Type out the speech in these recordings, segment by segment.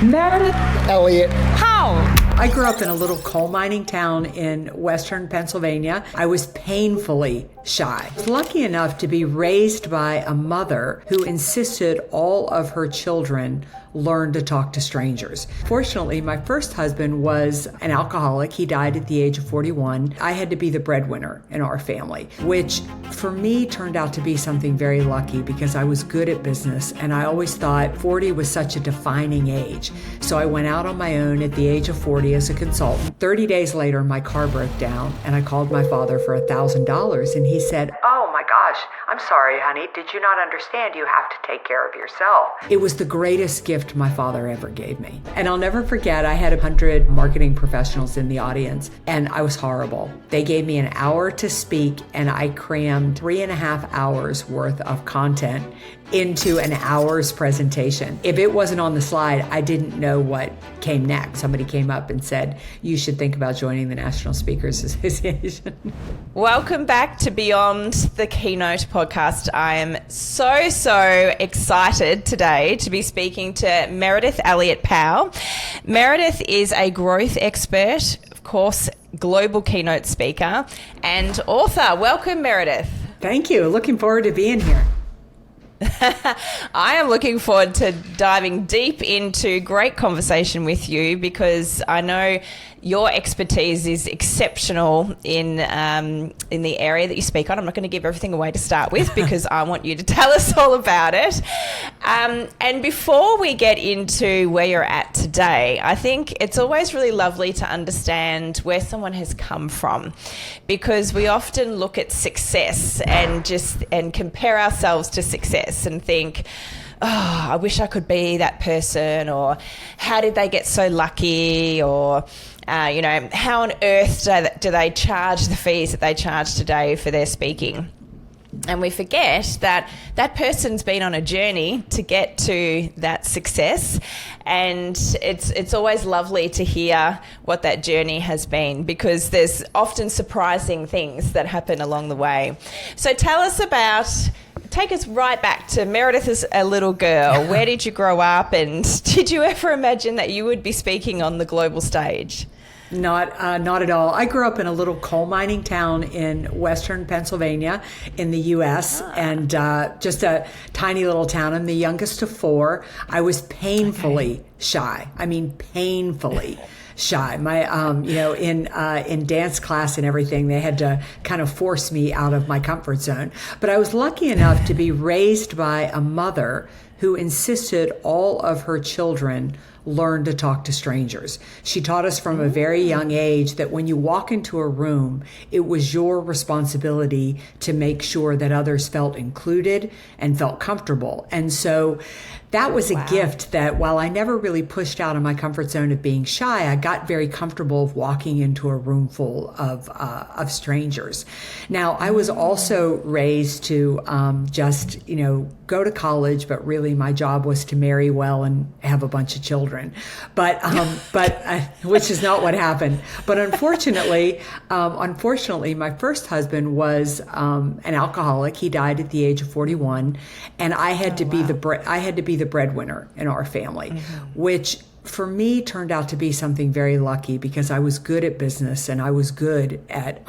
Meridith Elliott-Powell. I grew up in a little coal mining town in western Pennsylvania. I was painfully shy. I was lucky enough to be raised by a mother who insisted all of her children learn to talk to strangers. Fortunately, my first husband was an alcoholic. He died at the age of 41. I had to be the breadwinner in our family, which for me turned out to be something very lucky because I was good at business and I always thought 40 was such a defining age. So I went out on my own at the age of 40 as a consultant. 30 days later, my car broke down and I called my father for $1,000 and he said, "Oh my gosh, I'm sorry, honey. Did you not understand? You have to take care of yourself." It was the greatest gift my father ever gave me. And I'll never forget, I had 100 marketing professionals in the audience and I was horrible. They gave me an hour to speak and I crammed 3.5 hours worth of content into an hour's presentation. If it wasn't on the slide, I didn't know what came next. Somebody came up and said, "You should think about joining the National Speakers Association." Welcome back to Beyond the Keynote podcast. I am so excited today to be speaking to Meridith Elliott-Powell. Meridith is a growth expert, of course, global keynote speaker and author. Welcome, Meridith. Thank you. Looking forward to being here. I am looking forward to diving deep into great conversation with you because I know your expertise is exceptional in the area that you speak on. I'm not going to give everything away to start with because I want you to tell us all about it. And before we get into where you're at today, I think it's always really lovely to understand where someone has come from, because we often look at success and compare ourselves to success and think, "Oh, I wish I could be that person," or "How did they get so lucky?" or how on earth do they charge the fees that they charge today for their speaking? And we forget that that person's been on a journey to get to that success. And it's always lovely to hear what that journey has been, because there's often surprising things that happen along the way. So take us right back to Meridith as a little girl. Where did you grow up, and did you ever imagine that you would be speaking on the global stage? Not at all. I grew up in a little coal mining town in western Pennsylvania in the U.S. and just a tiny little town. I'm the youngest of four. I was painfully shy. I mean, painfully shy. My, in dance class and everything, they had to kind of force me out of my comfort zone. But I was lucky enough to be raised by a mother who insisted all of her children learn to talk to strangers. She taught us from a very young age that when you walk into a room, it was your responsibility to make sure that others felt included and felt comfortable. And so that was a gift that, while I never really pushed out of my comfort zone of being shy, I got very comfortable of walking into a room full of strangers. Now, I was also raised to go to college, but really my job was to marry well and have a bunch of children. But which is not what happened. But unfortunately, my first husband was an alcoholic. He died at the age of 41, and I had to be the breadwinner in our family, which for me turned out to be something very lucky because I was good at business and I was good at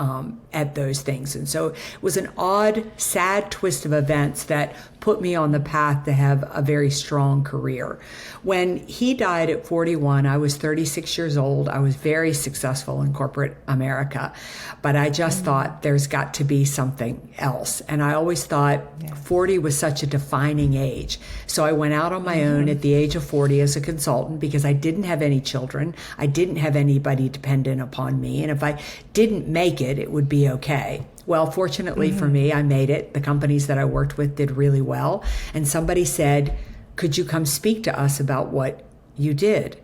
those things. And so it was an odd, sad twist of events that put me on the path to have a very strong career. When he died at 41, I was 36 years old. I was very successful in corporate America, but I just thought there's got to be something else. And I always thought 40 was such a defining age. So I went out on my own at the age of 40 as a consultant because I didn't have any children. I didn't have anybody dependent upon me. And if I didn't make it, it would be okay. Well, fortunately for me, I made it. The companies that I worked with did really well. And somebody said, "Could you come speak to us about what you did?"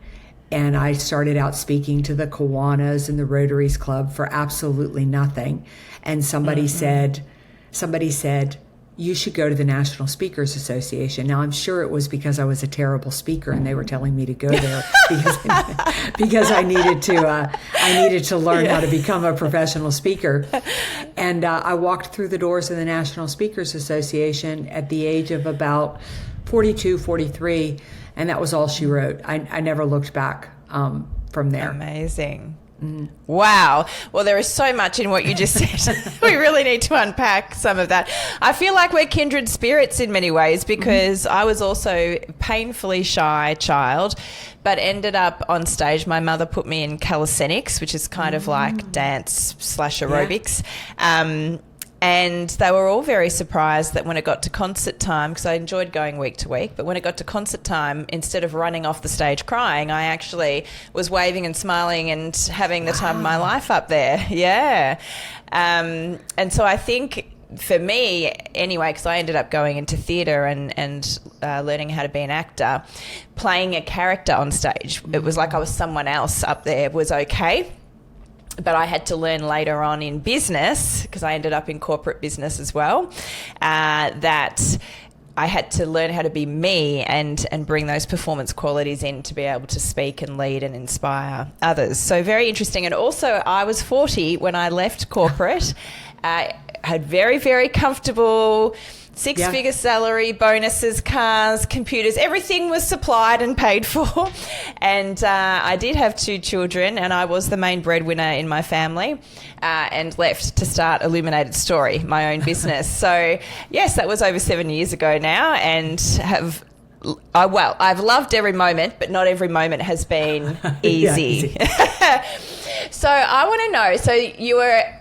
And I started out speaking to the Kiwanis and the Rotaries Club for absolutely nothing. And somebody said, "You should go to the National Speakers Association." Now, I'm sure it was because I was a terrible speaker and they were telling me to go there because I needed to learn how to become a professional speaker. And I walked through the doors of the National Speakers Association at the age of about 42, 43. And that was all she wrote. I never looked back from there. Amazing. Wow. Well, there is so much in what you just said. We really need to unpack some of that. I feel like we're kindred spirits in many ways because I was also a painfully shy child, but ended up on stage. My mother put me in calisthenics, which is kind of like dance / aerobics. And they were all very surprised that when it got to concert time, because I enjoyed going week to week, but when it got to concert time, instead of running off the stage crying, I actually was waving and smiling and having the time of my life up there. Yeah. And so I think for me, anyway, because I ended up going into theatre and learning how to be an actor, playing a character on stage, it was like I was someone else up there was okay. But I had to learn later on in business, because I ended up in corporate business as well, that I had to learn how to be me and bring those performance qualities in to be able to speak and lead and inspire others. So very interesting. And also I was 40 when I left corporate. Had very, very comfortable six-figure salary, bonuses, cars, computers, everything was supplied and paid for. And I did have 2 children and I was the main breadwinner in my family and left to start Illuminated Story, my own business. So, yes, that was over 7 years ago now and I've loved every moment, but not every moment has been easy. So I want to know, so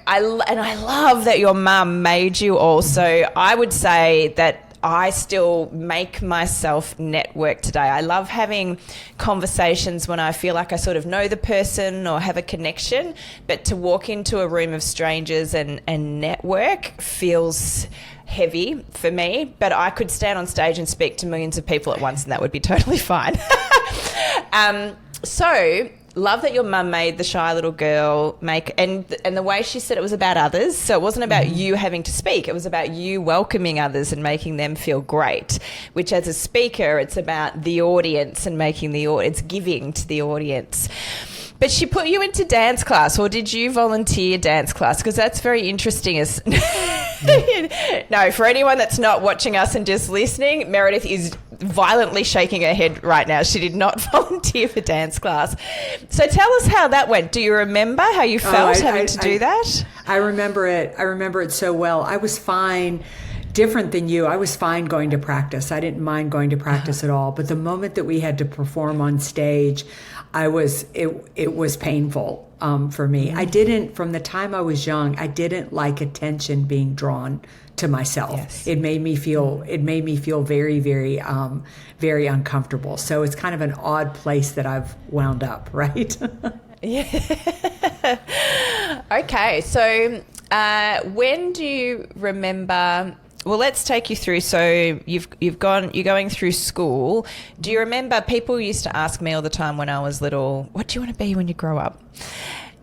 I love that your mum made you also. I would say that I still make myself network today. I love having conversations when I feel like I sort of know the person or have a connection, but to walk into a room of strangers and network feels heavy for me, but I could stand on stage and speak to millions of people at once and that would be totally fine. So love that your mum made the shy little girl and the way she said it was about others. So it wasn't about you having to speak. It was about you welcoming others and making them feel great, which as a speaker, it's about the audience and making the audience, giving to the audience. But she put you into dance class, or did you volunteer dance class? Because that's very interesting. No, for anyone that's not watching us and just listening, Meridith is violently shaking her head right now. She did not volunteer for dance class. So tell us how that went. Do you remember how you felt having to do that? I remember it. I remember it so well. I was fine. Different than you. I was fine going to practice. I didn't mind going to practice at all. But the moment that we had to perform on stage, it was painful for me. I didn't, from the time I was young, I didn't like attention being drawn to myself. Yes. It made me feel very, very, very uncomfortable. So it's kind of an odd place that I've wound up, right? Yeah. Okay. So when do you remember? Well, let's take you through. So you're going through school. Do you remember people used to ask me all the time when I was little, what do you want to be when you grow up?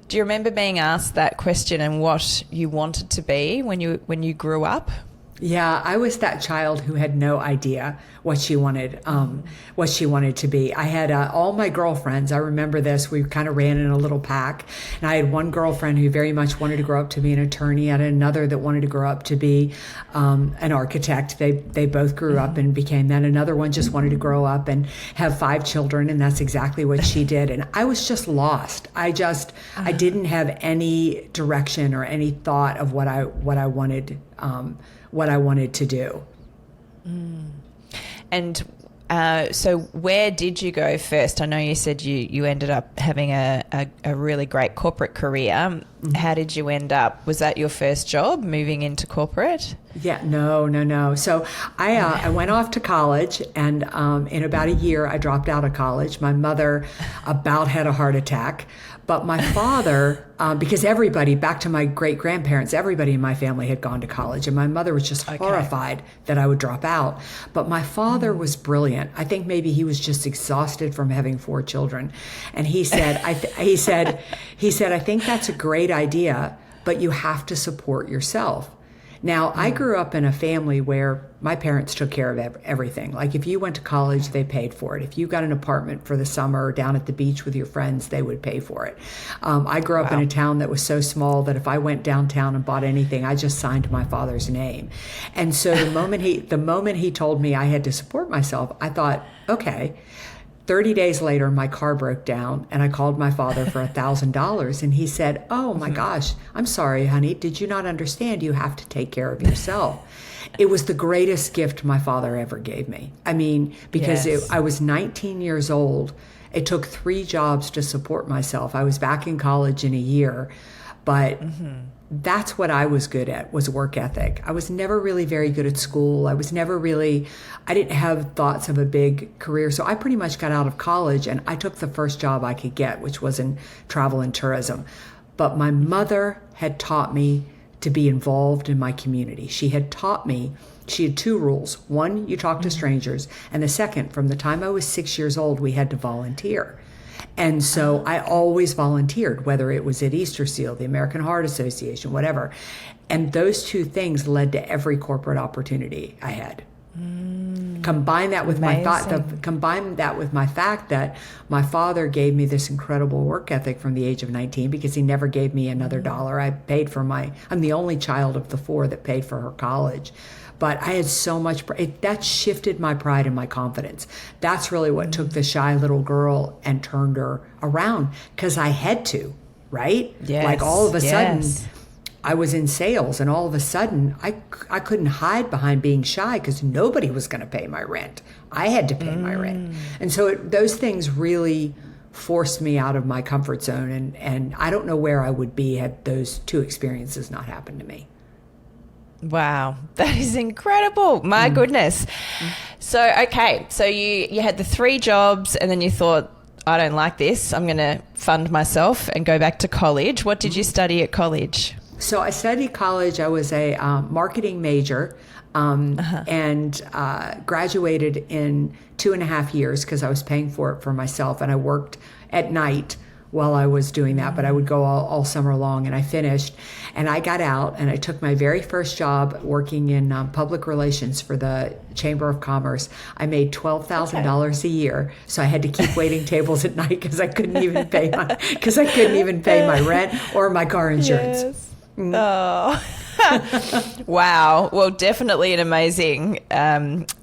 Do you remember being asked that question and what you wanted to be when you grew up? Yeah, I was that child who had no idea what she wanted to be. I had all my girlfriends. I remember this. We kind of ran in a little pack, and I had one girlfriend who very much wanted to grow up to be an attorney, and another that wanted to grow up to be an architect. They both grew up and became that. Another one just wanted to grow up and have 5 children, and that's exactly what she did. And I was just lost. I didn't have any direction or any thought of what I wanted. What I wanted to do. And so where did you go first? I know you said you ended up having a really great corporate career. Mm-hmm. How did you end up? Was that your first job, moving into corporate? Yeah, no. So I went off to college, and in about a year, I dropped out of college. My mother about had a heart attack. But my father, because everybody, back to my great-grandparents, everybody in my family had gone to college, and my mother was just horrified that I would drop out. But my father was brilliant. I think maybe he was just exhausted from having 4 children. And he said, I think that's a great idea, but you have to support yourself. Now, I grew up in a family where my parents took care of everything. Like if you went to college, they paid for it. If you got an apartment for the summer down at the beach with your friends, they would pay for it. I grew up in a town that was so small that if I went downtown and bought anything, I just signed my father's name. And so the moment he told me I had to support myself, I thought, okay. 30 days later, my car broke down and I called my father for $1,000 and he said, oh my gosh, I'm sorry, honey. Did you not understand? You have to take care of yourself. It was the greatest gift my father ever gave me. I mean, because I was 19 years old. It took 3 jobs to support myself. I was back in college in a year, but that's what I was good at, was work ethic. I was never really very good at school. I didn't have thoughts of a big career. So I pretty much got out of college and I took the first job I could get, which was in travel and tourism. But my mother had taught me to be involved in my community. She had 2 rules. One, you talk to strangers. And the second, from the time I was 6 years old, we had to volunteer. And so I always volunteered, whether it was at Easter Seal, the American Heart Association, whatever. And those 2 things led to every corporate opportunity I had. Combine that with my fact that my father gave me this incredible work ethic from the age of 19 because he never gave me another dollar. I'm the only child of the 4 that paid for her college. But I had so much, that shifted my pride and my confidence. That's really what took the shy little girl and turned her around, because I had to, right? Yes, like all of a sudden, I was in sales and all of a sudden I couldn't hide behind being shy because nobody was going to pay my rent. I had to pay my rent. And so those things really forced me out of my comfort zone. And I don't know where I would be had those 2 experiences not happened to me. Wow, that is incredible. My goodness. So, okay, so you had the 3 jobs and then you thought, I don't like this. I'm going to fund myself and go back to college. What did you study at college? So I studied college. I was a marketing major and graduated in 2.5 years because I was paying for it for myself. And I worked at night while I was doing that, but I would go all summer long, and I finished. And I got out and I took my very first job working in public relations for the Chamber of Commerce. I made $12,000 a year, so I had to keep waiting tables at night because I couldn't even pay my rent or my car insurance. Yes. Oh. Wow. Well, definitely an amazing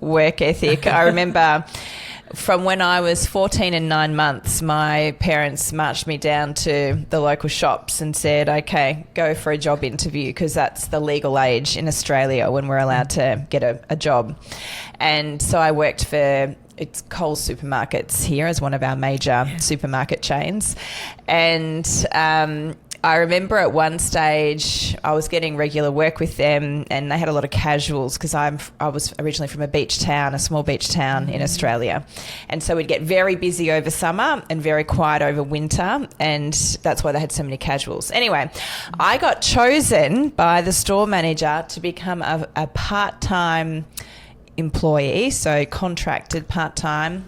work ethic. I remember from when I was 14 and 9 months, my parents marched me down to the local shops and said, okay, go for a job interview, because that's the legal age in Australia when we're allowed to get a job. And so I worked for Coles Supermarkets here as one of our major supermarket chains. And I remember at one stage I was getting regular work with them, and they had a lot of casuals because I was originally from a small beach town in Australia. And so we'd get very busy over summer and very quiet over winter, and that's why they had so many casuals. Anyway, I got chosen by the store manager to become a part-time employee, so contracted part-time.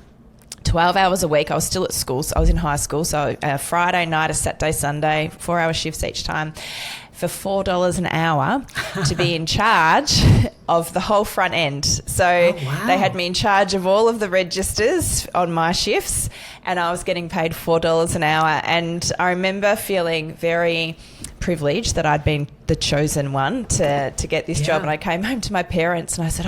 12 hours a week. I was still at school, so I was in high school. So a Friday night, a Saturday, Sunday, 4-hour shifts each time for $4 an hour to be in charge of the whole front end. So they had me in charge of all of the registers on my shifts, and I was getting paid $4 an hour. And I remember feeling very privileged that I'd been the chosen one to get this job. And I came home to my parents and I said,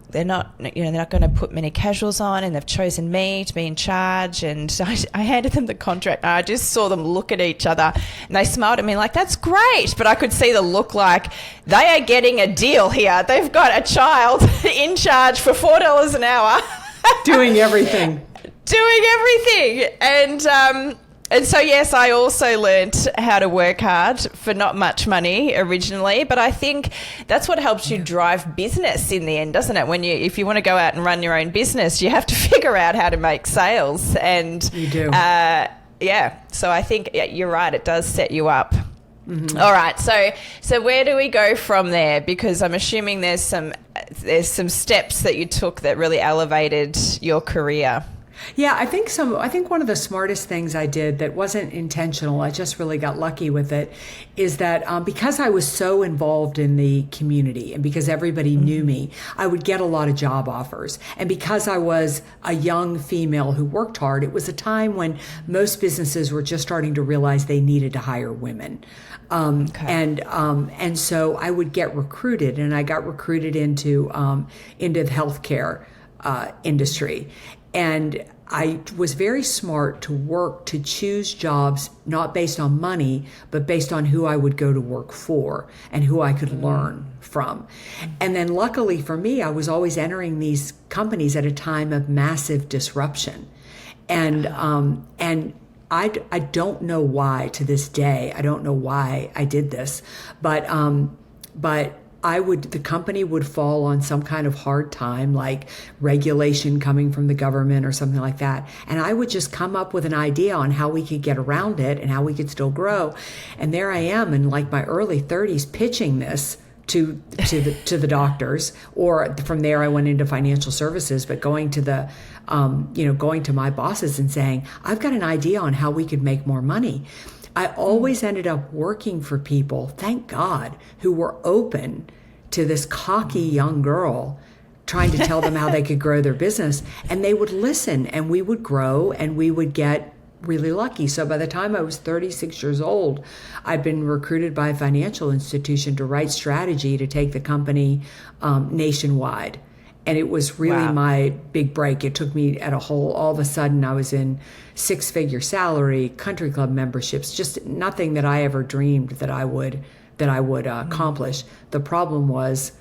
they're not going to put many casuals on, and they've chosen me to be in charge. And I handed them the contract, and I just saw them look at each other, and they smiled at me like, that's great. But I could see the look like they are getting a deal here. They've got a child in charge for $4 an hour. Doing everything. And so, yes, I also learnt how to work hard for not much money originally, but I think that's what helps you drive business in the end, doesn't it? If you want to go out and run your own business, you have to figure out how to make sales. And you do. So I think you're right. It does set you up. Mm-hmm. All right. So where do we go from there? Because I'm assuming there's some steps that you took that really elevated your career. Yeah, I think one of the smartest things I did that wasn't intentional, I just really got lucky with it, is that because I was so involved in the community and because everybody knew me, I would get a lot of job offers. And because I was a young female who worked hard, it was a time when most businesses were just starting to realize they needed to hire women. And so I would get recruited, and I got recruited into the healthcare industry. And I was very smart to choose jobs not based on money, but based on who I would go to work for and who I could learn from. And then luckily for me, I was always entering these companies at a time of massive disruption. And I don't know why to this day. I don't know why I did this, but the company would fall on some kind of hard time, like regulation coming from the government or something like that. And I would just come up with an idea on how we could get around it and how we could still grow. And there I am in like my early 30s pitching this to the doctors, or from there I went into financial services, but going to going to my bosses and saying, I've got an idea on how we could make more money. I always ended up working for people, thank God, who were open to this cocky young girl trying to tell them how they could grow their business. And they would listen, and we would grow, and we would get really lucky. So by the time I was 36 years old, I'd been recruited by a financial institution to write strategy to take the company nationwide. And it was really my big break. It took me all of a sudden I was in 6-figure salary, country club memberships, just nothing that I ever dreamed that I would accomplish. The problem was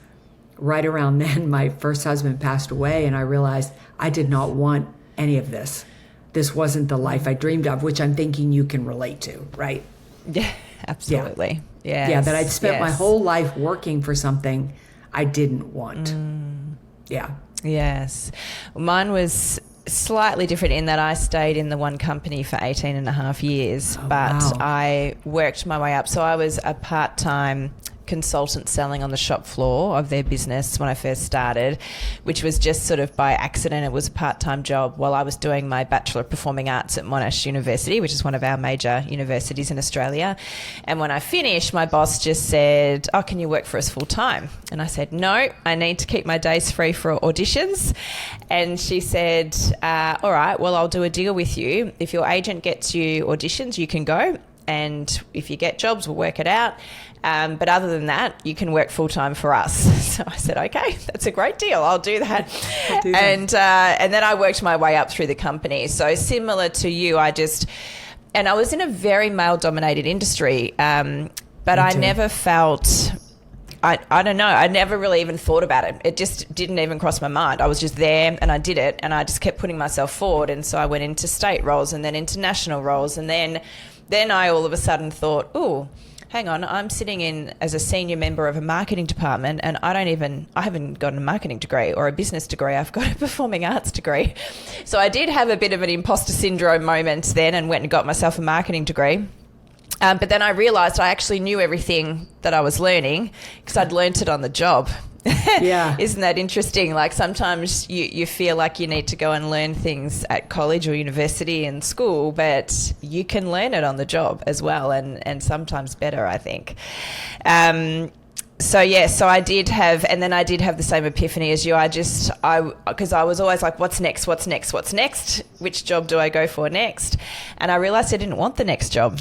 right around then my first husband passed away, and I realized I did not want any of this. This wasn't the life I dreamed of, which I'm thinking you can relate to, right? Yeah, absolutely. Yeah, that I'd spent my whole life working for something I didn't want. Yeah. Yes. Mine was slightly different in that I stayed in the one company for 18 and a half years, I worked my way up. So I was a part-time consultant selling on the shop floor of their business when I first started, which was just sort of by accident. It was a part-time job while I was doing my Bachelor of Performing Arts at Monash University, which is one of our major universities in Australia. And when I finished, my boss just said, "Oh, can you work for us full-time?" And I said, "No, I need to keep my days free for auditions." And she said, "All right, well, I'll do a deal with you. If your agent gets you auditions, you can go. And if you get jobs, we'll work it out. But other than that, you can work full-time for us." So I said, "Okay, that's a great deal. I'll do that." And then I worked my way up through the company. So similar to you, I was in a very male-dominated industry, but I never felt... I don't know. I never really even thought about it. It just didn't even cross my mind. I was just there and I did it, and I just kept putting myself forward. And so I went into state roles and then into national roles. And then I all of a sudden thought, "Oh, hang on, I'm sitting in as a senior member of a marketing department, and I haven't got a marketing degree or a business degree. I've got a performing arts degree." So I did have a bit of an imposter syndrome moment then, and went and got myself a marketing degree. But then I realised I actually knew everything that I was learning because I'd learnt it on the job. Yeah. Isn't that interesting? Like sometimes you feel like you need to go and learn things at college or university and school, but you can learn it on the job as well, and sometimes better, I think. So I did have the same epiphany as you. Because I was always like, what's next? Which job do I go for next? And I realised I didn't want the next job.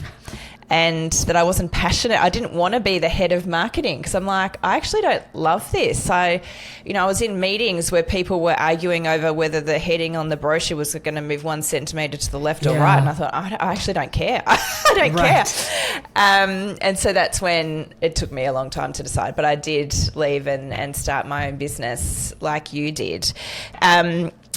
And that I wasn't passionate. I didn't want to be the head of marketing because I'm like, I actually don't love this. I was in meetings where people were arguing over whether the heading on the brochure was going to move 1 centimetre to the left or right. And I thought, I actually don't care. I don't care. And so that's when it took me a long time to decide. But I did leave and start my own business like you did.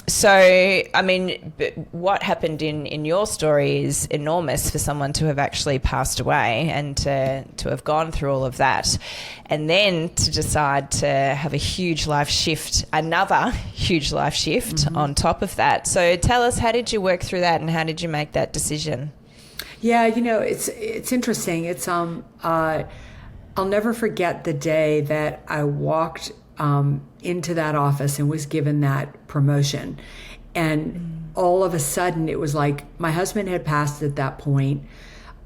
So, I mean, what happened in your story is enormous for someone to have actually passed away and to have gone through all of that, and then to decide to have a huge life shift, another huge life shift on top of that. So tell us, how did you work through that, and how did you make that decision? Yeah, it's interesting. It's I'll never forget the day that I walked into that office and was given that promotion. And all of a sudden, it was like my husband had passed at that point.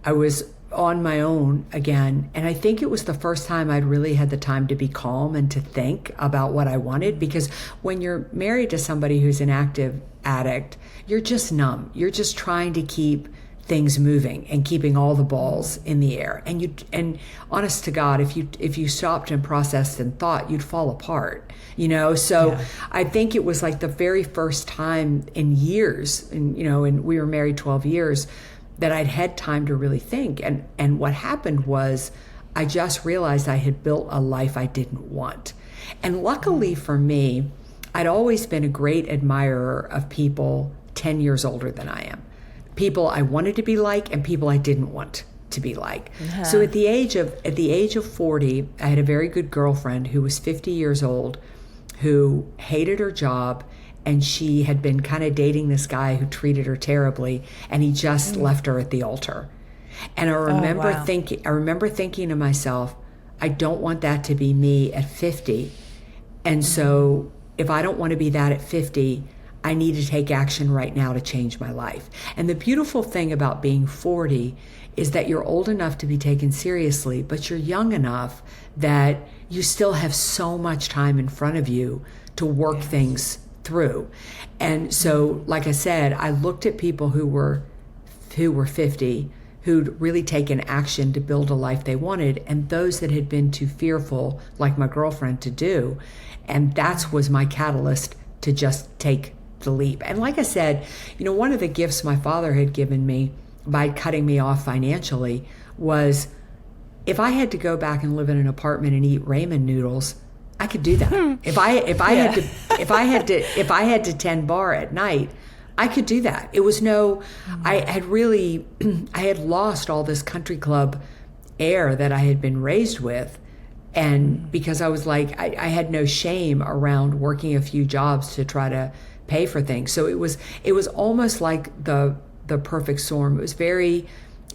I was on my own again. And I think it was the first time I'd really had the time to be calm and to think about what I wanted. Because when you're married to somebody who's an active addict, you're just numb. You're just trying to keep things moving and keeping all the balls in the air. And honest to God, if you stopped and processed and thought, you'd fall apart, So I think it was like the very first time in years, and we were married 12 years, that I'd had time to really think. And what happened was I just realized I had built a life I didn't want. And luckily for me, I'd always been a great admirer of people 10 years older than I am. People I wanted to be like and people I didn't want to be like. Uh-huh. So at the age of 40, I had a very good girlfriend who was 50 years old, who hated her job, and she had been kind of dating this guy who treated her terribly, and he just left her at the altar. And I remember thinking to myself, I don't want that to be me at 50. And so if I don't want to be that at 50, I need to take action right now to change my life. And the beautiful thing about being 40 is that you're old enough to be taken seriously, but you're young enough that you still have so much time in front of you to work things through. And so, like I said, I looked at people who were 50, who'd really taken action to build a life they wanted, and those that had been too fearful, like my girlfriend, to do. And that was my catalyst to just take the leap. And like I said, one of the gifts my father had given me by cutting me off financially was, if I had to go back and live in an apartment and eat ramen noodles, I could do that. If I had to tend bar at night, I could do that. It was I had lost all this country club air that I had been raised with. And because I was like, I had no shame around working a few jobs to try to pay for things. So it was almost like the perfect storm.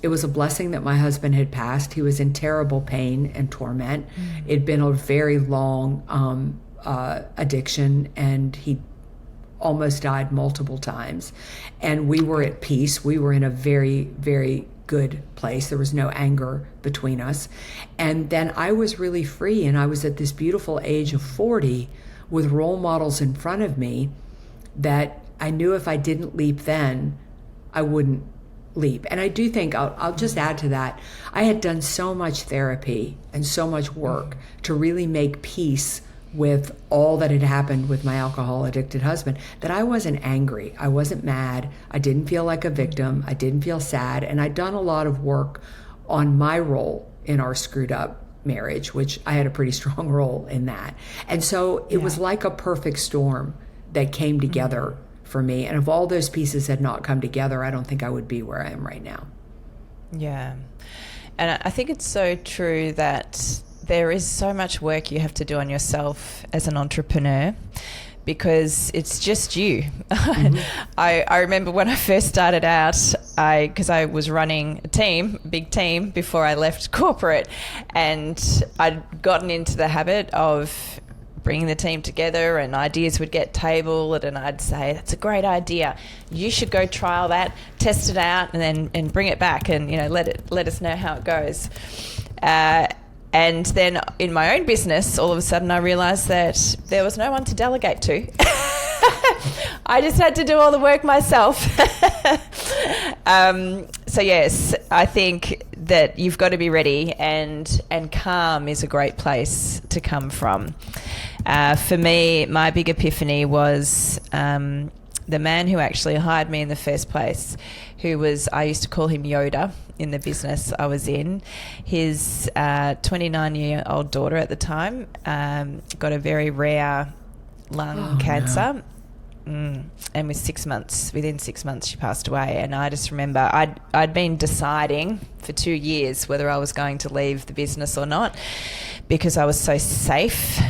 It was a blessing that my husband had passed. He was in terrible pain and torment. It'd been a very long addiction, and he almost died multiple times. And we were at peace. We were in a very, very good place. There was no anger between us. And then I was really free, and I was at this beautiful age of 40 with role models in front of me that I knew if I didn't leap then, I wouldn't leap. And I do think, I'll just add to that, I had done so much therapy and so much work to really make peace with all that had happened with my alcohol addicted husband, that I wasn't angry. I wasn't mad. I didn't feel like a victim. I didn't feel sad. And I'd done a lot of work on my role in our screwed up marriage, which I had a pretty strong role in that. And so it was like a perfect storm that came together for me. And if all those pieces had not come together, I don't think I would be where I am right now. Yeah. And I think it's so true that there is so much work you have to do on yourself as an entrepreneur, because it's just you. I remember when I first started out, because I was running a big team before I left corporate, and I'd gotten into the habit of bringing the team together, and ideas would get tabled, and I'd say, that's a great idea, you should go trial that, test it out, and bring it back, and let us know how it goes. And then in my own business, all of a sudden I realized that there was no one to delegate to. I just had to do all the work myself. So yes, I think that you've got to be ready, and calm is a great place to come from. For me, my big epiphany was the man who actually hired me in the first place, I used to call him Yoda in the business I was in. His 29-year-old daughter at the time got a very rare lung cancer. No. And within 6 months she passed away. And I just remember I'd been deciding for 2 years whether I was going to leave the business or not, because I was so safe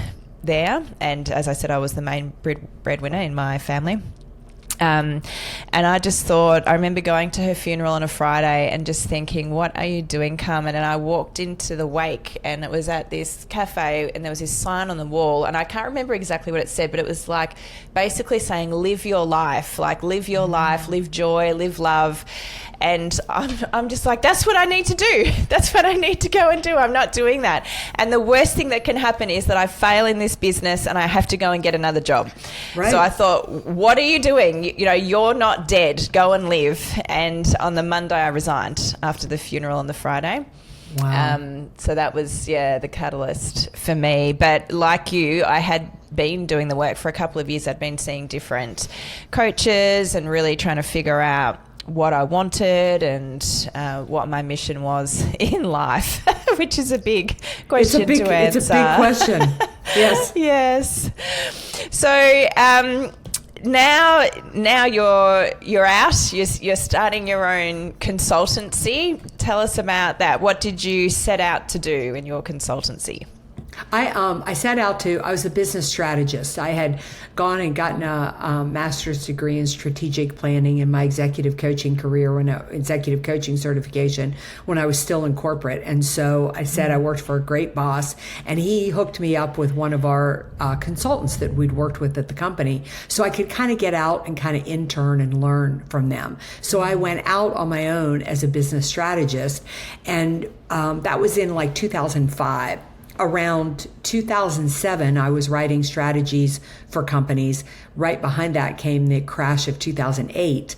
there. And as I said, I was the main breadwinner in my family. And And I just thought, I remember going to her funeral on a Friday and just thinking, what are you doing, Carmen? And I walked into the wake, and it was at this cafe, and there was this sign on the wall, and I can't remember exactly what it said, but it was like basically saying, live your life, like live your life, live joy, live love. And I'm just like, that's what I need to do. That's what I need to go and do. I'm not doing that. And the worst thing that can happen is that I fail in this business and I have to go and get another job. Right. So I thought, what are you doing? You know, you're not dead. Go and live. And on the Monday, I resigned after the funeral on the Friday. Wow. So that was, the catalyst for me. But like you, I had been doing the work for a couple of years. I'd been seeing different coaches and really trying to figure out what I wanted and what my mission was in life, which is a big question to answer. It's a big question. Yes. Yes. So now you're out. You're starting your own consultancy. Tell us about that. What did you set out to do in your consultancy? I set out to, I was a business strategist. I had gone and gotten a master's degree in strategic planning in my executive coaching career, executive coaching certification when I was still in corporate. And so I said I worked for a great boss, and he hooked me up with one of our consultants that we'd worked with at the company, so I could kind of get out and kind of intern and learn from them. So I went out on my own as a business strategist, and that was in like 2005. Around 2007, I was writing strategies for companies. Right behind that came the crash of 2008,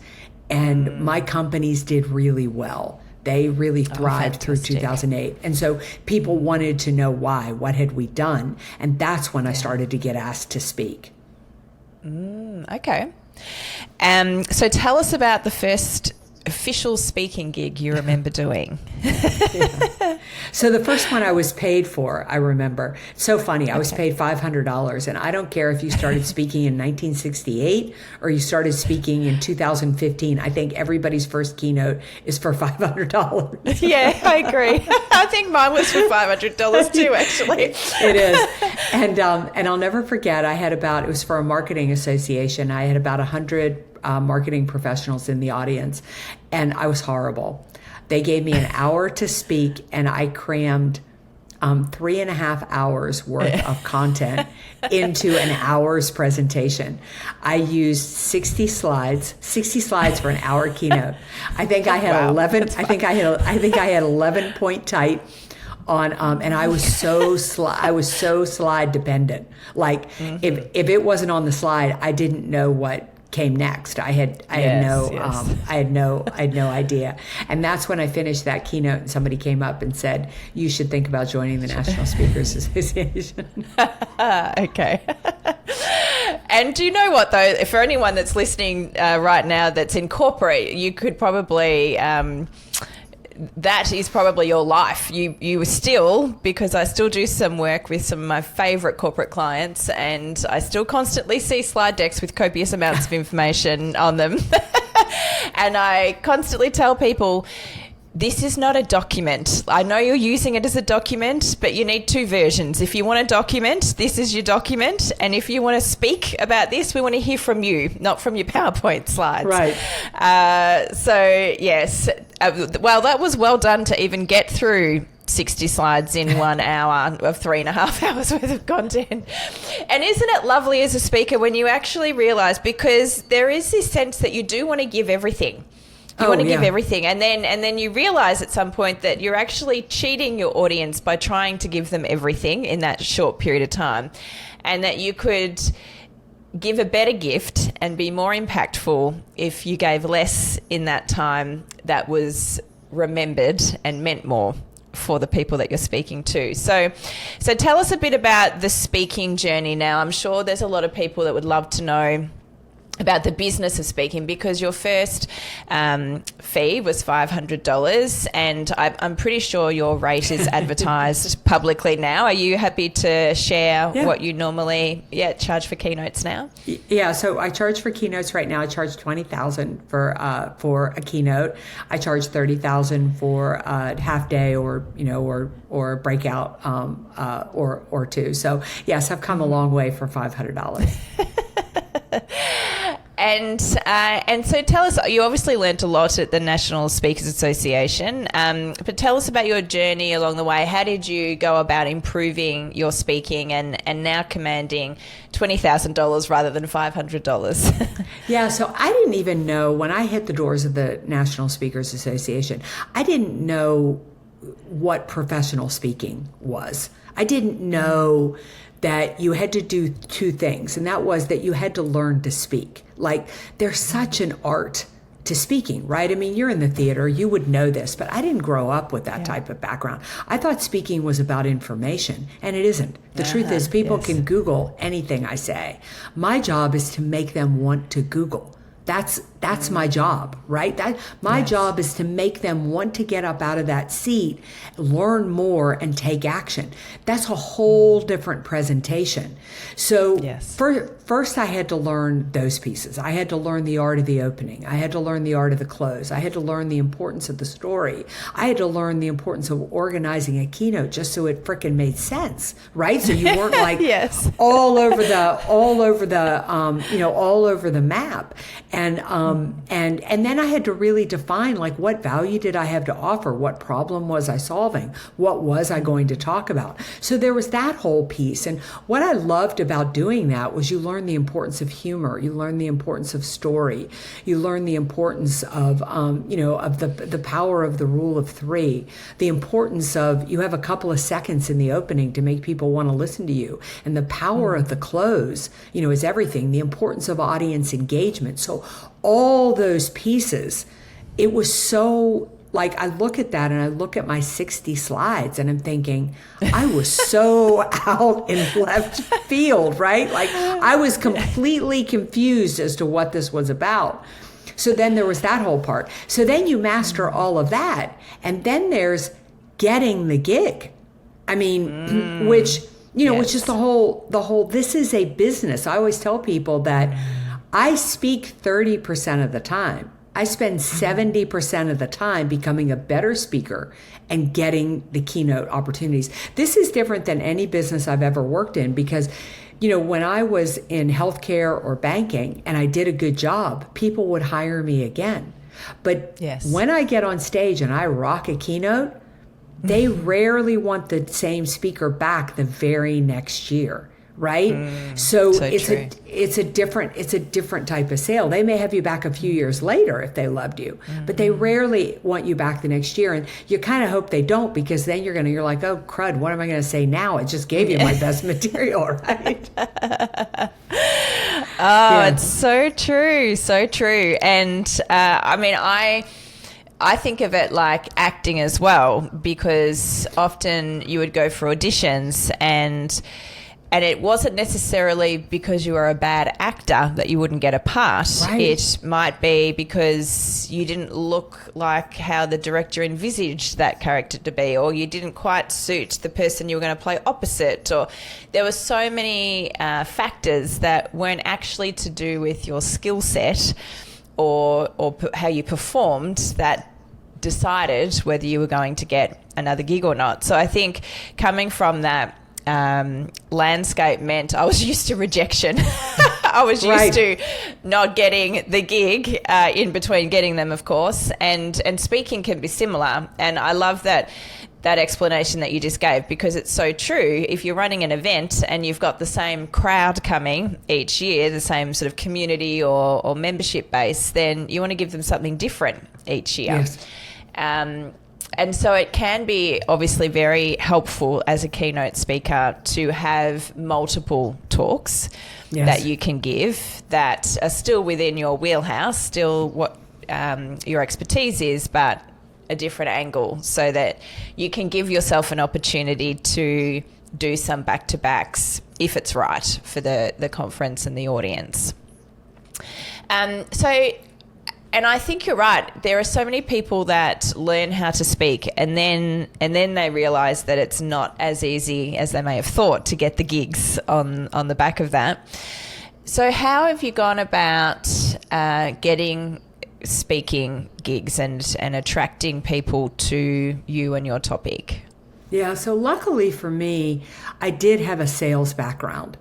and my companies did really well. They really thrived through 2008. And so people wanted to know why. What had we done? And that's when I started to get asked to speak. Okay. So tell us about the first official speaking gig you remember doing. So the first one I was paid for, I remember. It's so funny. I was paid $500, and I don't care if you started speaking in 1968 or you started speaking in 2015. I think everybody's first keynote is for $500. Yeah, I agree. I think mine was for $500 too, actually. It is. And I'll never forget, it was for a marketing association. I had about 100 marketing professionals in the audience, and I was horrible. They gave me an hour to speak, and I crammed 3.5 hours worth of content into an hour's presentation. I used 60 slides for an hour keynote. I think I had 11. I think I had 11 point type on, and I was so slide dependent. Like if it wasn't on the slide, I didn't know what came next. I had no idea. And that's when I finished that keynote, and somebody came up and said, you should think about joining the National Speakers Association. Okay. And do you know what, though, for anyone that's listening right now that's in corporate, you could probably that is probably your life. You were still, because I still do some work with some of my favourite corporate clients, and I still constantly see slide decks with copious amounts of information on them. And I constantly tell people, this is not a document. I know you're using it as a document, but you need two versions. If you want a document, this is your document. And if you want to speak about this, we want to hear from you, not from your PowerPoint slides. Right. So, yes. Well, that was well done to even get through 60 slides in 1 hour of 3.5 hours worth of content. And isn't it lovely as a speaker when you actually realise, because there is this sense that you do want to give everything. You want to give everything, and then you realize at some point that you're actually cheating your audience by trying to give them everything in that short period of time, and that you could give a better gift and be more impactful if you gave less in that time that was remembered and meant more for the people that you're speaking to. So tell us a bit about the speaking journey now. I'm sure there's a lot of people that would love to know about the business of speaking, because your first fee was $500, and I'm pretty sure your rate is advertised publicly now. Are you happy to share what you normally charge for keynotes now? Yeah, so I charge for keynotes right now. I charge $20,000 for a keynote. I charge $30,000 for a half day or a breakout or two. So yes, I've come a long way for $500. And so tell us, you obviously learnt a lot at the National Speakers Association, but tell us about your journey along the way. How did you go about improving your speaking and now commanding $20,000 rather than $500? Yeah, so I didn't even know when I hit the doors of the National Speakers Association, I didn't know what professional speaking was. I didn't know that you had to do two things, and that was that you had to learn to speak. Like, there's such an art to speaking, right? I mean, you're in the theater, you would know this, but I didn't grow up with that type of background. I thought speaking was about information, and it isn't. The truth is, people can Google anything I say. My job is to make them want to Google. That's my job, right? My job is to make them want to get up out of that seat, learn more, and take action. That's a whole different presentation. So first I had to learn those pieces. I had to learn the art of the opening. I had to learn the art of the close. I had to learn the importance of the story. I had to learn the importance of organizing a keynote just so it frickin' made sense, right? So you weren't like all over the map. And then I had to really define, like, what value did I have to offer? What problem was I solving? What was I going to talk about? So there was that whole piece. And what I loved about doing that was you learn the importance of humor. You learn the importance of story. You learn the importance of, of the power of the rule of three, the importance of you have a couple of seconds in the opening to make people want to listen to you. And the power of the close, is everything. The importance of audience engagement. So all those pieces, it was so, like, I look at that and I look at my 60 slides and I'm thinking, I was so out in left field, right? Like, I was completely confused as to what this was about. So then there was that whole part. So then you master all of that. And then there's getting the gig. I mean, which is the whole, this is a business. I always tell people that I speak 30% of the time. I spend 70% of the time becoming a better speaker and getting the keynote opportunities. This is different than any business I've ever worked in because, when I was in healthcare or banking and I did a good job, people would hire me again. But when I get on stage and I rock a keynote, they rarely want the same speaker back the very next year. Right? So it's a different type of sale. They may have you back a few years later if they loved you, but they rarely want you back the next year. And you kind of hope they don't, because then you're like, oh crud, what am I going to say now? I just gave you my best material, right? It's so true. So true. And I think of it like acting as well, because often you would go for auditions and it wasn't necessarily because you were a bad actor that you wouldn't get a part. Right. It might be because you didn't look like how the director envisaged that character to be, or you didn't quite suit the person you were going to play opposite, or there were so many factors that weren't actually to do with your skill set or how you performed that decided whether you were going to get another gig or not. So I think coming from that landscape meant I was used to rejection. I was used to not getting the gig in between getting them, of course, and speaking can be similar. And I love that explanation that you just gave, because it's so true. If you're running an event and you've got the same crowd coming each year, the same sort of community or membership base, then you want to give them something different each year. Yes. And so it can be obviously very helpful as a keynote speaker to have multiple talks that you can give that are still within your wheelhouse, still what your expertise is, but a different angle, so that you can give yourself an opportunity to do some back-to-backs if it's right for the conference and the audience. And I think you're right. There are so many people that learn how to speak and then they realise that it's not as easy as they may have thought to get the gigs on the back of that. So how have you gone about getting speaking gigs and attracting people to you and your topic? Yeah, so luckily for me, I did have a sales background.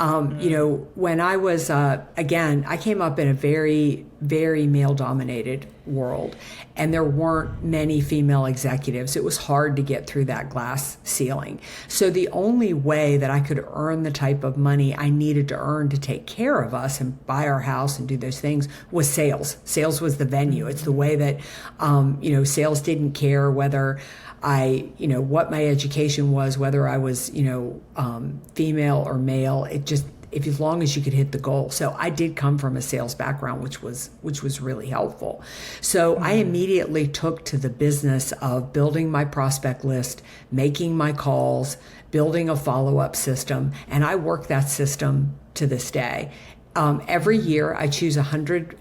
When I was, again, I came up in a very, very male-dominated world, and there weren't many female executives. It was hard to get through that glass ceiling. So the only way that I could earn the type of money I needed to earn to take care of us and buy our house and do those things was sales. Sales was the venue. It's the way that, sales didn't care whether what my education was, whether I was, female or male. It just, as long as you could hit the goal. So I did come from a sales background, which was really helpful. So I immediately took to the business of building my prospect list, making my calls, building a follow-up system, and I work that system to this day. Every year I choose 100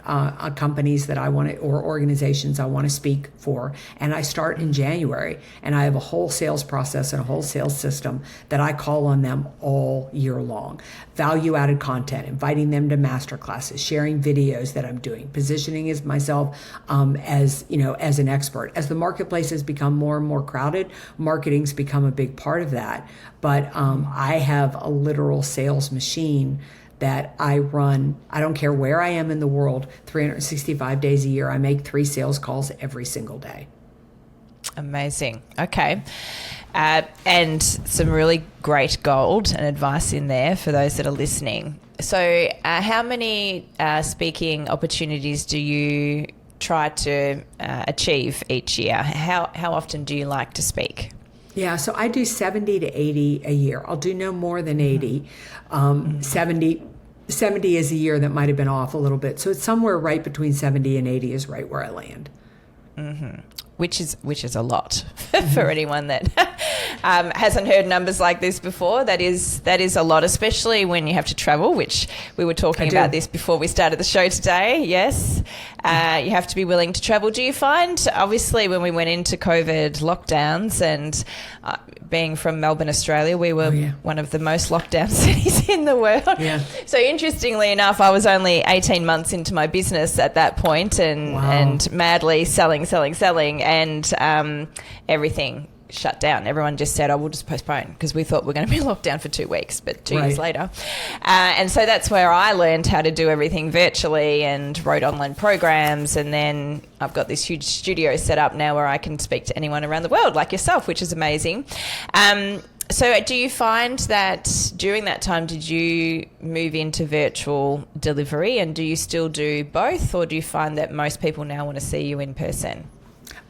companies that I want to, or organizations I want to speak for. And I start in January, and I have a whole sales process and a whole sales system that I call on them all year long. Value added content, inviting them to master classes, sharing videos that I'm doing, positioning as myself as an expert. As the marketplace has become more and more crowded, marketing's become a big part of that. But I have a literal sales machine that I run. I don't care where I am in the world, 365 days a year. I make 3 sales calls every single day. Amazing. Okay. And some really great gold and advice in there for those that are listening. So how many speaking opportunities do you try to achieve each year? How often do you like to speak? Yeah, so I do 70 to 80 a year. I'll do no more than 80. 70 is a year that might have been off a little bit. So it's somewhere right between 70 and 80 is right where I land. Mm-hmm. Which is a lot for anyone that hasn't heard numbers like this before. That is a lot, especially when you have to travel, which we were talking about this before we started the show today. Yes, you have to be willing to travel. Do you find, obviously, when we went into COVID lockdowns and being from Melbourne, Australia, we were one of the most locked down cities in the world. Yeah. So interestingly enough, I was only 18 months into my business at that point and madly selling, and everything shut down. Everyone just said, we'll just postpone, because we thought we're going to be locked down for 2 weeks, but 2 years later. And so that's where I learned how to do everything virtually and wrote online programs. And then I've got this huge studio set up now where I can speak to anyone around the world like yourself, which is amazing. So do you find that during that time, did you move into virtual delivery, and do you still do both, or do you find that most people now want to see you in person?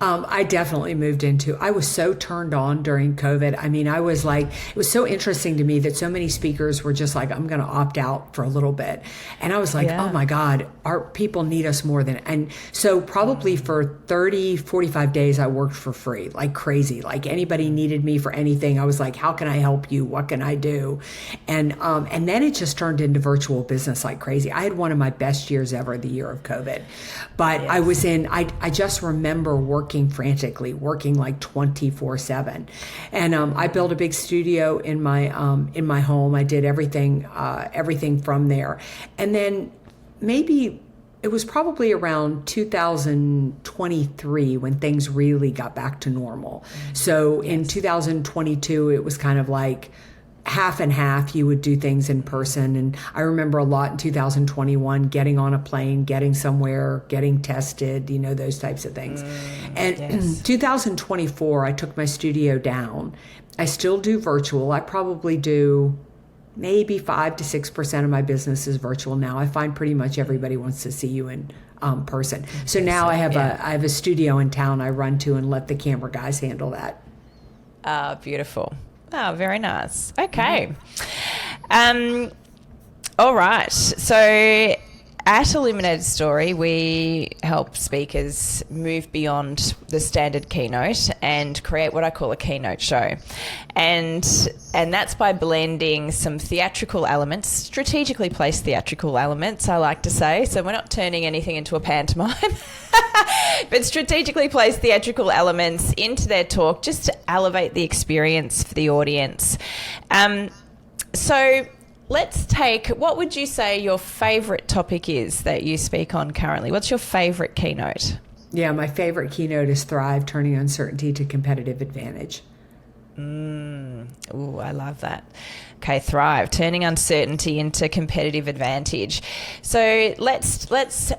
I definitely moved into, I was so turned on during COVID. I mean, I was like, it was so interesting to me that so many speakers were just like, I'm going to opt out for a little bit. And I was like, oh my God, our people need us more than, and so probably for 30, 45 days, I worked for free, like crazy. Like anybody needed me for anything. I was like, how can I help you? What can I do? And then it just turned into virtual business like crazy. I had one of my best years ever, the year of COVID, but I was I just remember working frantically, working like 24/7. And I built a big studio in my home. I did everything from there. And then maybe it was probably around 2023 when things really got back to normal. So in 2022, it was kind of like half and half. You would do things in person. And I remember a lot in 2021, getting on a plane, getting somewhere, getting tested, those types of things. In 2024, I took my studio down. I still do virtual. I probably do maybe 5 to 6% of my business is virtual now. I find pretty much everybody wants to see you in person. So now I have a studio in town I run to and let the camera guys handle that. Beautiful. Oh, very nice. Okay. All right. So at Illuminated Story, we help speakers move beyond the standard keynote and create what I call a keynote show. And that's by blending some theatrical elements, strategically placed theatrical elements, I like to say. So we're not turning anything into a pantomime. But strategically placed theatrical elements into their talk just to elevate the experience for the audience. So let's take, what would you say your favourite topic is that you speak on currently? What's your favourite keynote? Yeah, my favourite keynote is Thrive, Turning Uncertainty to Competitive Advantage. Ooh, I love that. Okay, thrive, turning uncertainty into competitive advantage. So let's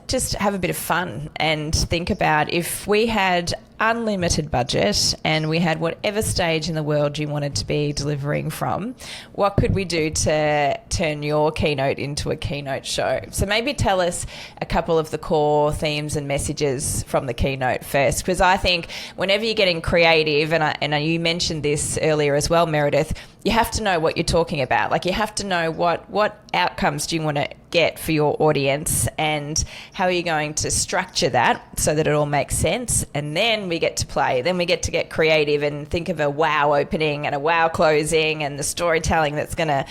just have a bit of fun and think about if we had unlimited budget and we had whatever stage in the world you wanted to be delivering from, what could we do to turn your keynote into a keynote show? So maybe tell us a couple of the core themes and messages from the keynote first, because I think whenever you're getting creative, and you mentioned this earlier as well, Meridith, you have to know what you're talking about. Like, you have to know what outcomes do you want to get for your audience and how are you going to structure that so that it all makes sense. And then we get to play. Then we get to get creative and think of a wow opening and a wow closing and the storytelling that's going to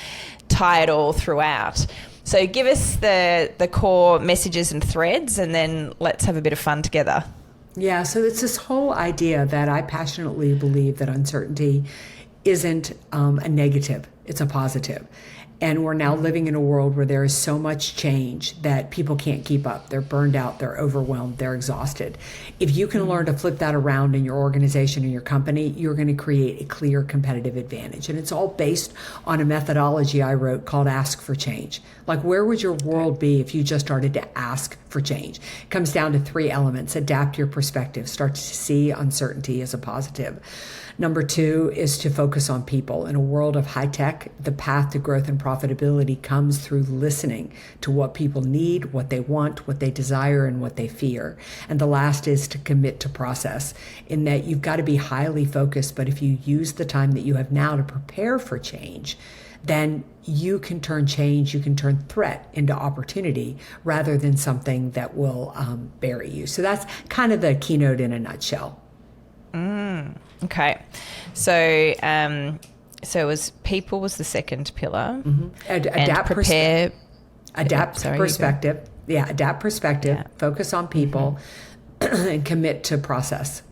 tie it all throughout. So give us the core messages and threads, and then let's have a bit of fun together. Yeah, so it's this whole idea that I passionately believe that uncertainty isn't a negative, it's a positive. And we're now living in a world where there is so much change that people can't keep up. They're burned out, they're overwhelmed, they're exhausted. If you can learn to flip that around in your organization and your company, you're going to create a clear competitive advantage. And it's all based on a methodology I wrote called Ask for Change. Like, where would your world be if you just started to ask for change? It comes down to 3 elements. Adapt your perspective. Start to see uncertainty as a positive. Number 2 is to focus on people. In a world of high tech, the path to growth and profitability comes through listening to what people need, what they want, what they desire, and what they fear. And the last is to commit to process, in that you've got to be highly focused, but if you use the time that you have now to prepare for change, then you can turn change, you can turn threat into opportunity rather than something that will bury you. So that's kind of the keynote in a nutshell. Okay, so it was people was the second pillar. Mm-hmm. Adapt, prepare. Perspective. Yeah, adapt perspective. Yeah. Focus on people, and commit to process.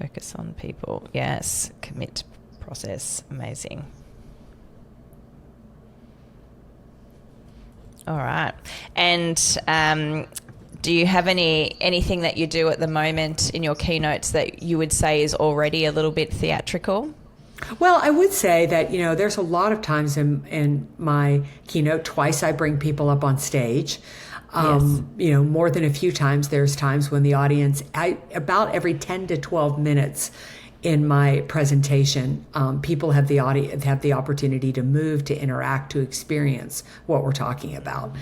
Focus on people. Yes, commit to process. Amazing. All right, and do you have anything that you do at the moment in your keynotes that you would say is already a little bit theatrical? Well, I would say that, there's a lot of times in my keynote, twice I bring people up on stage. Yes. More than a few times, there's times when the audience, about every 10 to 12 minutes in my presentation, people have the opportunity to move, to interact, to experience what we're talking about.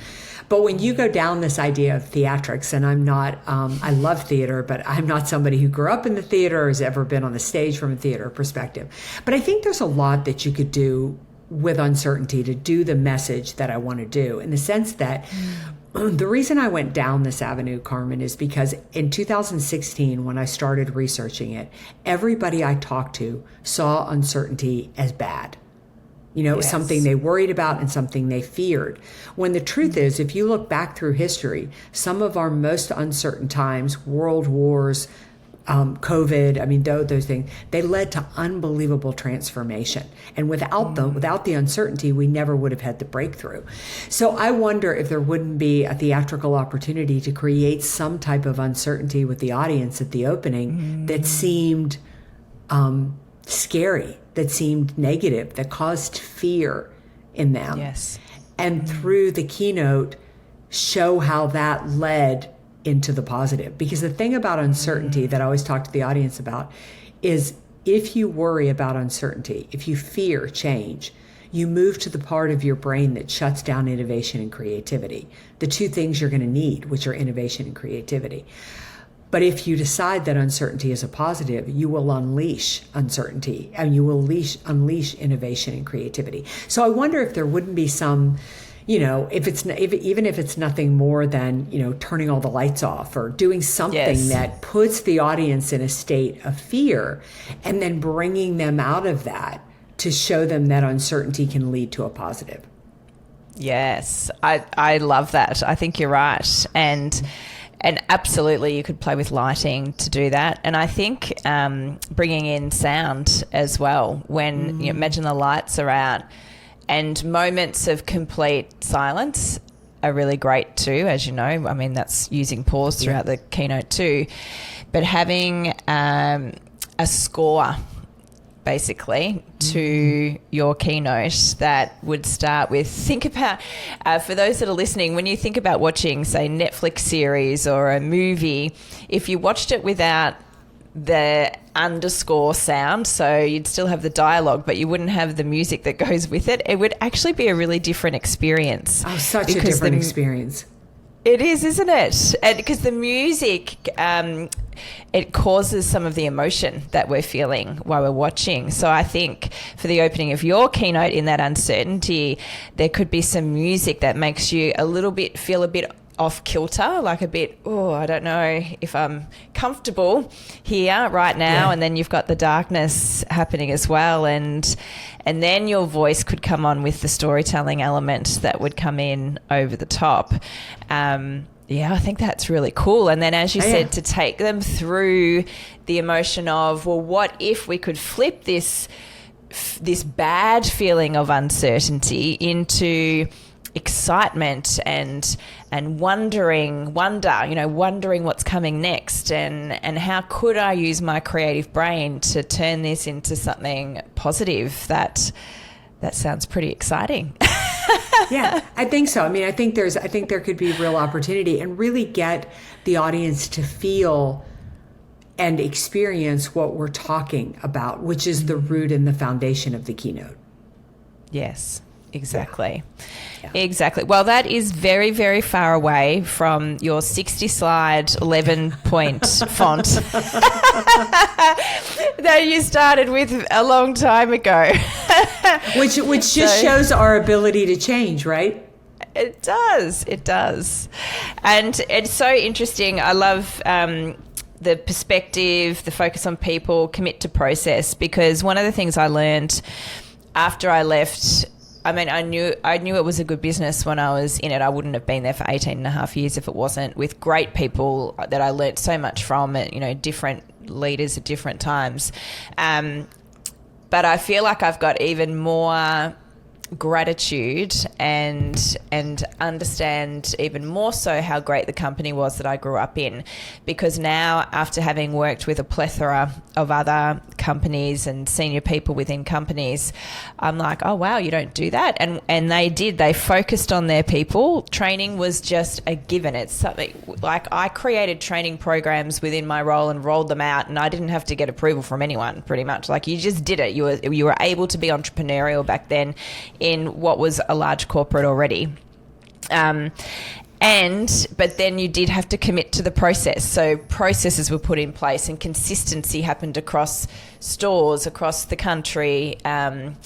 But when you go down this idea of theatrics, and I'm not, I love theater, but I'm not somebody who grew up in the theater or has ever been on the stage from a theater perspective. But I think there's a lot that you could do with uncertainty to do the message that I want to do, in the sense that the reason I went down this avenue, Carmen, is because in 2016, when I started researching it, everybody I talked to saw uncertainty as bad. It was something they worried about and something they feared. When the truth is, if you look back through history, some of our most uncertain times, world wars, COVID, those things, they led to unbelievable transformation. And without them, without the uncertainty, we never would have had the breakthrough. So I wonder if there wouldn't be a theatrical opportunity to create some type of uncertainty with the audience at the opening that seemed scary, that seemed negative, that caused fear in them. Yes. And through the keynote, show how that led into the positive. Because the thing about uncertainty that I always talk to the audience about is, if you worry about uncertainty, if you fear change, you move to the part of your brain that shuts down innovation and creativity, the 2 things you're going to need, which are innovation and creativity. But if you decide that uncertainty is a positive, you will unleash uncertainty, and you will unleash innovation and creativity. So I wonder if there wouldn't be some, even if it's nothing more than, turning all the lights off or doing something that puts the audience in a state of fear, and then bringing them out of that to show them that uncertainty can lead to a positive. Yes, I love that. I think you're right. And absolutely, you could play with lighting to do that. And I think bringing in sound as well, when you imagine the lights are out, and moments of complete silence are really great too, as you know. I mean, that's using pause throughout the keynote too. But having a score basically, to your keynote that would start with, think about, for those that are listening, when you think about watching, say, Netflix series or a movie, if you watched it without the underscore sound, so you'd still have the dialogue, but you wouldn't have the music that goes with it, it would actually be a really different experience. Oh, such a different experience. It is, isn't it? And because the music, it causes some of the emotion that we're feeling while we're watching. So I think for the opening of your keynote, in that uncertainty, there could be some music that makes you feel a bit off kilter, like a bit, I don't know if I'm comfortable here right now. Yeah. And then you've got the darkness happening as well. And then your voice could come on with the storytelling element that would come in over the top. I think that's really cool. And then, as you said, to take them through the emotion of, well, what if we could flip this bad feeling of uncertainty into excitement and wondering what's coming next, and how could I use my creative brain to turn this into something positive. That sounds pretty exciting. Yeah, I think so. I mean, I think there could be real opportunity, and really get the audience to feel and experience what we're talking about, which is the root and the foundation of the keynote. Yes. Exactly. Yeah. Exactly. Well, that is very, very far away from your 60-slide 11-point font that you started with a long time ago. which just shows our ability to change, right? It does. It does. And it's so interesting. I love the perspective, the focus on people, commit to process, because one of the things I learned after I left, I mean, I knew it was a good business when I was in it. I wouldn't have been there for 18 and a half years if it wasn't, with great people that I learnt so much from, different leaders at different times. But I feel like I've got even more gratitude and understand even more so how great the company was that I grew up in, because now, after having worked with a plethora of other companies and senior people within companies, I'm like, oh wow, you don't do that. And they focused on their people. Training was just a given. It's something like, I created training programs within my role and rolled them out, and I didn't have to get approval from anyone, pretty much. Like, you just did it. You were able to be entrepreneurial back then in what was a large corporate already. But then you did have to commit to the process. So processes were put in place, and consistency happened across stores, across the country, and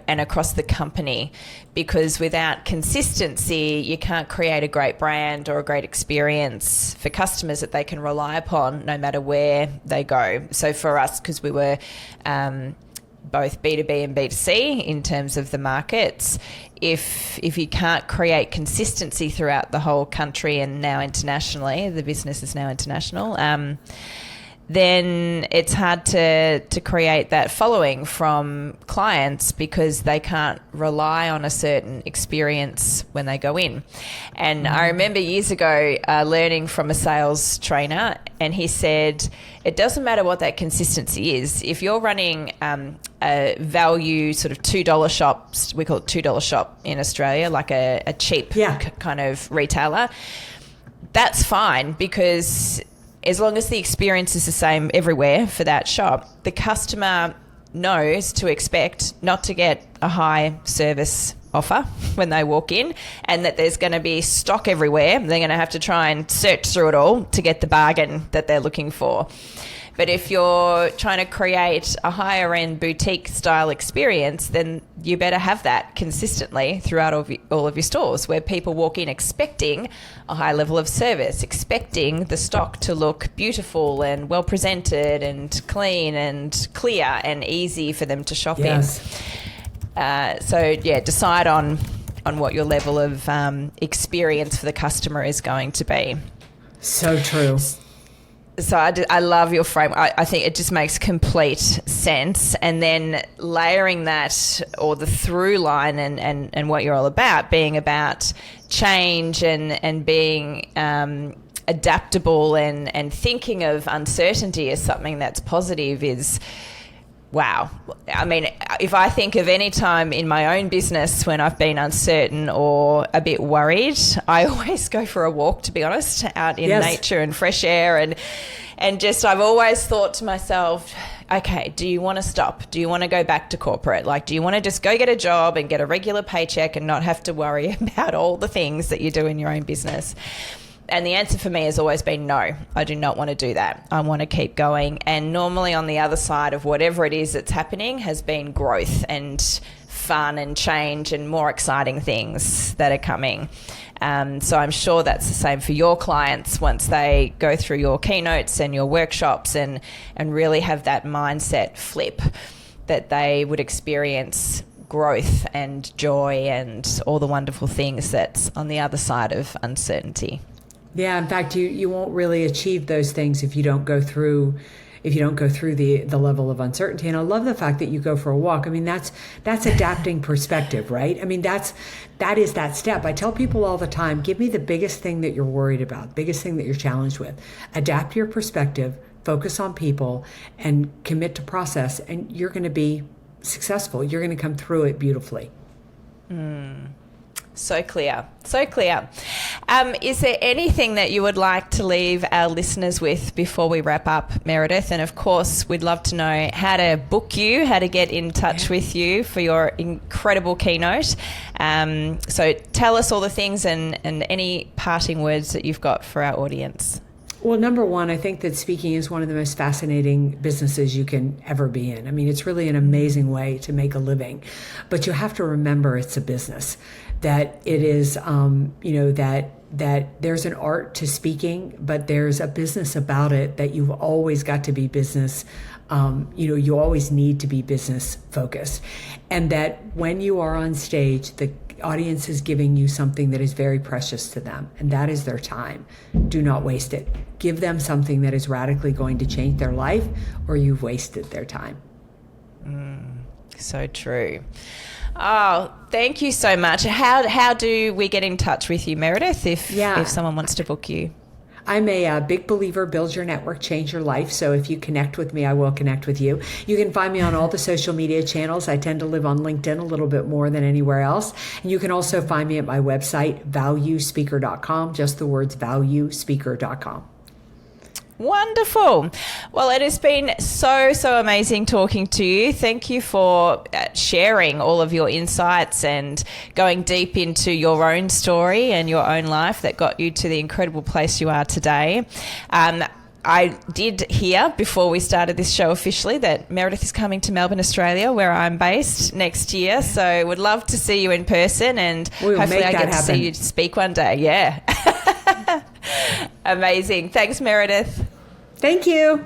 across the company. Because without consistency, you can't create a great brand or a great experience for customers that they can rely upon no matter where they go. So for us, because we were both B2B and B2C in terms of the markets, if you can't create consistency throughout the whole country and now internationally, the business is now international, then it's hard to create that following from clients, because they can't rely on a certain experience when they go in. And I remember years ago learning from a sales trainer, and he said, it doesn't matter what that consistency is. If you're running a value sort of $2 shop, we call it $2 shop in Australia, like a cheap kind of retailer, that's fine, because as long as the experience is the same everywhere for that shop, the customer knows to expect not to get a high service offer when they walk in, and that there's going to be stock everywhere. They're going to have to try and search through it all to get the bargain that they're looking for. But if you're trying to create a higher end boutique style experience, then you better have that consistently throughout all of your stores, where people walk in expecting a high level of service, expecting the stock to look beautiful and well presented and clean and clear and easy for them to shop in. Decide on what your level of experience for the customer is going to be. So true. So I love your frame. I think it just makes complete sense. And then layering that, or the through line and what you're all about, being about change and being adaptable and thinking of uncertainty as something that's positive, is Wow. I mean, if I think of any time in my own business when I've been uncertain or a bit worried, I always go for a walk, to be honest, out in nature and fresh air. And just I've always thought to myself, okay, do you want to stop? Do you want to go back to corporate? Like, do you want to just go get a job and get a regular paycheck and not have to worry about all the things that you do in your own business? And the answer for me has always been no, I do not want to do that. I want to keep going. And normally on the other side of whatever it is that's happening has been growth and fun and change and more exciting things that are coming. So I'm sure that's the same for your clients once they go through your keynotes and your workshops and really have that mindset flip, that they would experience growth and joy and all the wonderful things that's on the other side of uncertainty. Yeah, in fact, you won't really achieve those things if you don't go through the level of uncertainty. And I love the fact that you go for a walk. I mean, that's adapting perspective, right? I mean, that is that step. I tell people all the time, give me the biggest thing that you're worried about, biggest thing that you're challenged with. Adapt your perspective, focus on people, and commit to process, and you're going to be successful. You're going to come through it beautifully. So clear, so clear. Is there anything that you would like to leave our listeners with before we wrap up, Meridith? And of course, we'd love to know how to book you, how to get in touch with you for your incredible keynote. So tell us all the things and any parting words that you've got for our audience. Well, number one, I think that speaking is one of the most fascinating businesses you can ever be in. I mean, it's really an amazing way to make a living, but you have to remember it's a business, that it is, that there's an art to speaking, but there's a business about it, that you've always got to be business. You always need to be business focused, and that when you are on stage, the audience is giving you something that is very precious to them, and that is their time. Do not waste it. Give them something that is radically going to change their life, or you've wasted their time. So true. Oh, thank you so much. How do we get in touch with you, Meridith, if someone wants to book you? I'm a big believer, build your network, change your life. So if you connect with me, I will connect with you. You can find me on all the social media channels. I tend to live on LinkedIn a little bit more than anywhere else. And you can also find me at my website, valuespeaker.com, just the words valuespeaker.com. Wonderful. Well, it has been so amazing talking to you. Thank you for sharing all of your insights and going deep into your own story and your own life that got you to the incredible place you are today. I did hear before we started this show officially that Meridith is coming to Melbourne, Australia, where I'm based next year. So would love to see you in person, and hopefully I get to see you speak one day. Yeah. Amazing. Thanks, Meridith. Thank you.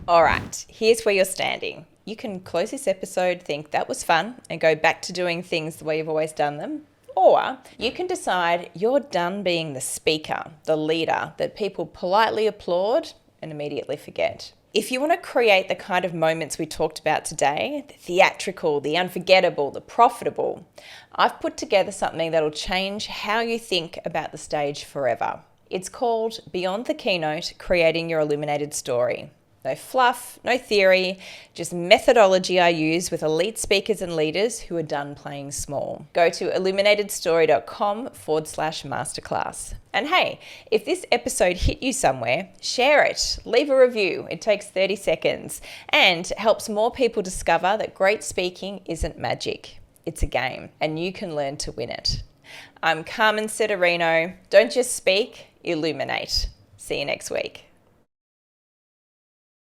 All right, here's where you're standing. You can close this episode, think that was fun, and go back to doing things the way you've always done them. Or you can decide you're done being the speaker, the leader that people politely applaud and immediately forget. If you want to create the kind of moments we talked about today, the theatrical, the unforgettable, the profitable, I've put together something that'll change how you think about the stage forever. It's called Beyond the Keynote, Creating Your Illuminated Story. No fluff, no theory, just methodology I use with elite speakers and leaders who are done playing small. Go to illuminatedstory.com/masterclass. And hey, if this episode hit you somewhere, share it, leave a review. It takes 30 seconds and helps more people discover that great speaking isn't magic. It's a game, and you can learn to win it. I'm Carmen Sederino. Don't just speak, illuminate. See you next week.